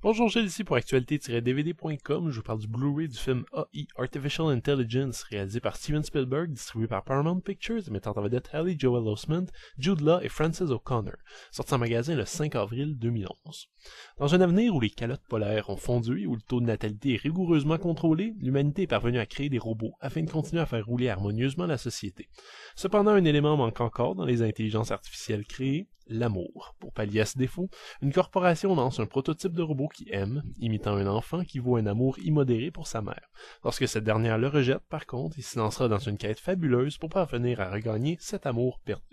Bonjour, Gilles ici pour actualité-dvd.com. Je vous parle du Blu-ray du film AI Artificial Intelligence, réalisé par Steven Spielberg, distribué par Paramount Pictures, mettant en vedette Haley Joel Osment, Jude Law et Frances O'Connor, sorti en magasin le 5 avril 2011. Dans un avenir où les calottes polaires ont fondu et où le taux de natalité est rigoureusement contrôlé, l'humanité est parvenue à créer des robots afin de continuer à faire rouler harmonieusement la société. Cependant, un élément manque encore dans les intelligences artificielles créées, l'amour. Pour pallier à ce défaut, une corporation lance un prototype de robot qui aime, imitant un enfant qui vaut un amour immodéré pour sa mère. Lorsque cette dernière le rejette, par contre, il se lancera dans une quête fabuleuse pour parvenir à regagner cet amour perdu.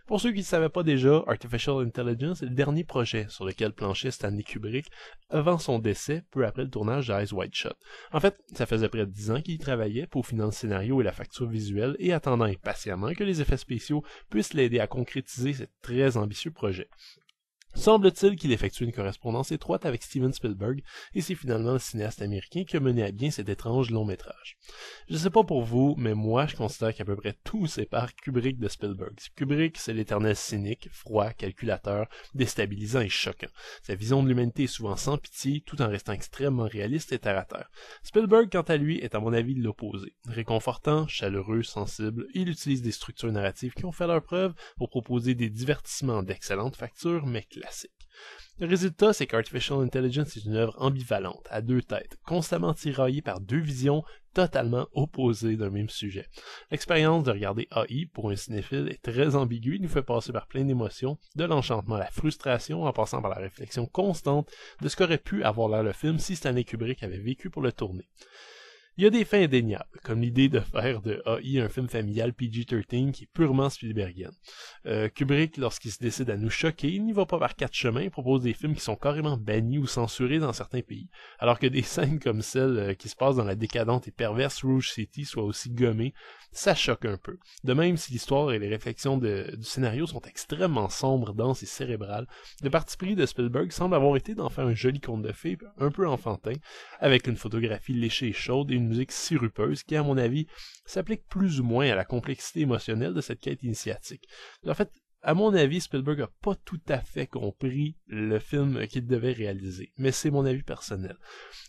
Pour ceux qui ne savaient pas déjà, Artificial Intelligence est le dernier projet sur lequel planchait Stanley Kubrick avant son décès, peu après le tournage d'Eyes Wide Shut. En fait, ça faisait près de 10 ans qu'il y travaillait, peaufinant le scénario et la facture visuelle et attendant impatiemment que les effets spéciaux puissent l'aider à concrétiser ce très ambitieux projet. Semble-t-il qu'il effectue une correspondance étroite avec Steven Spielberg, et c'est finalement le cinéaste américain qui a mené à bien cet étrange long-métrage. Je sais pas pour vous, mais moi je considère qu'à peu près tout sépare Kubrick de Spielberg. Kubrick, c'est l'éternel cynique, froid, calculateur, déstabilisant et choquant. Sa vision de l'humanité est souvent sans pitié, tout en restant extrêmement réaliste et terre à terre. Spielberg, quant à lui, est à mon avis l'opposé. Réconfortant, chaleureux, sensible, il utilise des structures narratives qui ont fait leur preuve pour proposer des divertissements d'excellente facture, mais classique. Le résultat, c'est qu'Artificial Intelligence est une œuvre ambivalente, à deux têtes, constamment tiraillée par deux visions totalement opposées d'un même sujet. L'expérience de regarder AI pour un cinéphile est très ambiguë, il nous fait passer par plein d'émotions, de l'enchantement à la frustration, en passant par la réflexion constante de ce qu'aurait pu avoir l'air le film si Stanley Kubrick avait vécu pour le tourner. Il y a des fins indéniables, comme l'idée de faire de AI un film familial PG-13 qui est purement Spielbergien. Kubrick, lorsqu'il se décide à nous choquer, il n'y va pas par quatre chemins, il propose des films qui sont carrément bannis ou censurés dans certains pays, alors que des scènes comme celle qui se passe dans la décadente et perverse Rouge City soient aussi gommées, ça choque un peu. De même, si l'histoire et les réflexions du scénario sont extrêmement sombres, denses et cérébrales, le parti pris de Spielberg semble avoir été d'en faire un joli conte de fées, un peu enfantin, avec une photographie léchée et chaude et une musique sirupeuse qui, à mon avis, s'applique plus ou moins à la complexité émotionnelle de cette quête initiatique. En fait, à mon avis, Spielberg n'a pas tout à fait compris le film qu'il devait réaliser, mais c'est mon avis personnel.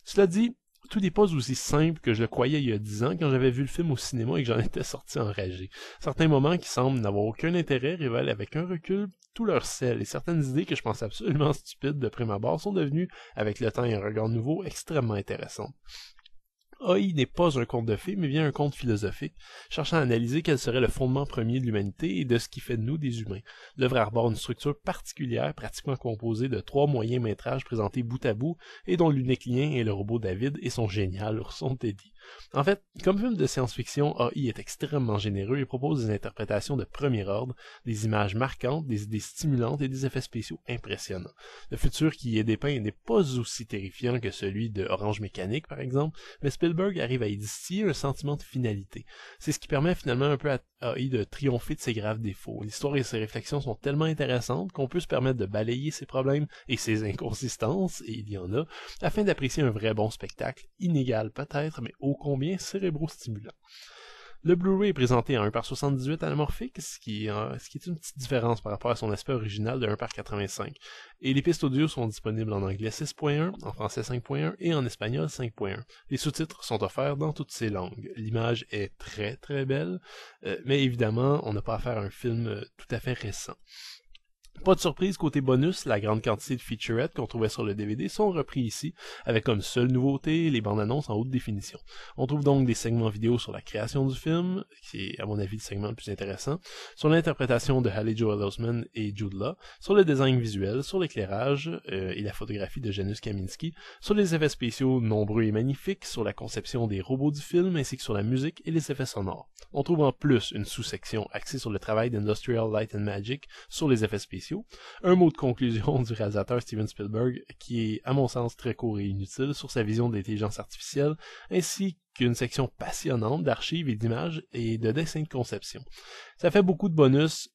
Cela dit, tout n'est pas aussi simple que je le croyais il y a 10 ans quand j'avais vu le film au cinéma et que j'en étais sorti enragé. Certains moments qui semblent n'avoir aucun intérêt révèlent avec un recul tout leur sel, et certaines idées que je pensais absolument stupides de prime abord sont devenues, avec le temps et un regard nouveau, extrêmement intéressantes. AI n'est pas un conte de fées, mais bien un conte philosophique, cherchant à analyser quel serait le fondement premier de l'humanité et de ce qui fait de nous des humains. L'œuvre arbore une structure particulière, pratiquement composée de 3 moyens métrages présentés bout à bout, et dont l'unique lien est le robot David et son génial ourson Teddy. En fait, comme film de science-fiction, AI est extrêmement généreux et propose des interprétations de premier ordre, des images marquantes, des idées stimulantes et des effets spéciaux impressionnants. Le futur qui y est dépeint n'est pas aussi terrifiant que celui de Orange Mécanique, par exemple, mais Spielberg arrive à y distiller un sentiment de finalité. C'est ce qui permet finalement un peu à AI de triompher de ses graves défauts. L'histoire et ses réflexions sont tellement intéressantes qu'on peut se permettre de balayer ses problèmes et ses inconsistances, et il y en a, afin d'apprécier un vrai bon spectacle, inégal peut-être, mais ô combien cérébro-stimulant. Le Blu-ray est présenté en 1:78 anamorphique, ce qui est une petite différence par rapport à son aspect original de 1:85. Et les pistes audio sont disponibles en anglais 6.1, en français 5.1 et en espagnol 5.1. Les sous-titres sont offerts dans toutes ces langues. L'image est très très belle, mais évidemment, on n'a pas affaire à un film tout à fait récent. Pas de surprise, côté bonus, la grande quantité de featurettes qu'on trouvait sur le DVD sont repris ici, avec comme seule nouveauté les bandes annonces en haute définition. On trouve donc des segments vidéo sur la création du film, qui est à mon avis le segment le plus intéressant, sur l'interprétation de Haley Joel Osment et Jude Law, sur le design visuel, sur l'éclairage et la photographie de Janusz Kaminski, sur les effets spéciaux nombreux et magnifiques, sur la conception des robots du film, ainsi que sur la musique et les effets sonores. On trouve en plus une sous-section axée sur le travail d'Industrial Light and Magic, sur les effets spéciaux. Un mot de conclusion du réalisateur Steven Spielberg, qui est à mon sens très court et inutile, sur sa vision de l'intelligence artificielle, ainsi qu'une section passionnante d'archives et d'images et de dessins de conception. Ça fait beaucoup de bonus,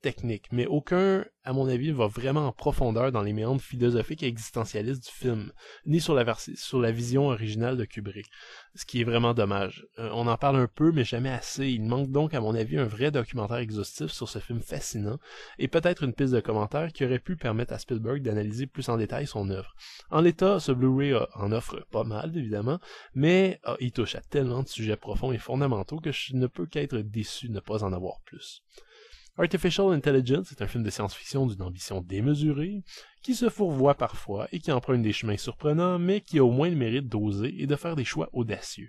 techniques, mais aucun, à mon avis, va vraiment en profondeur dans les méandres philosophiques et existentialistes du film, ni sur la vision originale de Kubrick, ce qui est vraiment dommage. On en parle un peu, mais jamais assez. Il manque donc, à mon avis, un vrai documentaire exhaustif sur ce film fascinant, et peut-être une piste de commentaires qui aurait pu permettre à Spielberg d'analyser plus en détail son œuvre. En l'état, ce Blu-ray en offre pas mal, évidemment, mais il touche à tellement de sujets profonds et fondamentaux que je ne peux qu'être déçu de ne pas en avoir plus. Artificial Intelligence est un film de science-fiction d'une ambition démesurée, qui se fourvoie parfois et qui emprunte des chemins surprenants, mais qui a au moins le mérite d'oser et de faire des choix audacieux.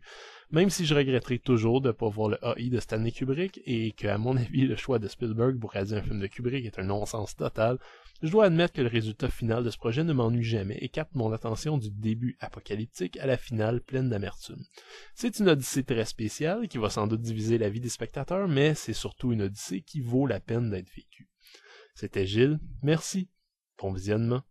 Même si je regretterai toujours de ne pas voir le AI de Stanley Kubrick et que, à mon avis, le choix de Spielberg pour réaliser un film de Kubrick est un non-sens total, je dois admettre que le résultat final de ce projet ne m'ennuie jamais et capte mon attention du début apocalyptique à la finale pleine d'amertume. C'est une odyssée très spéciale qui va sans doute diviser la vie des spectateurs, mais c'est surtout une odyssée qui vaut la peine d'être vécue. C'était Gilles, merci, bon visionnement.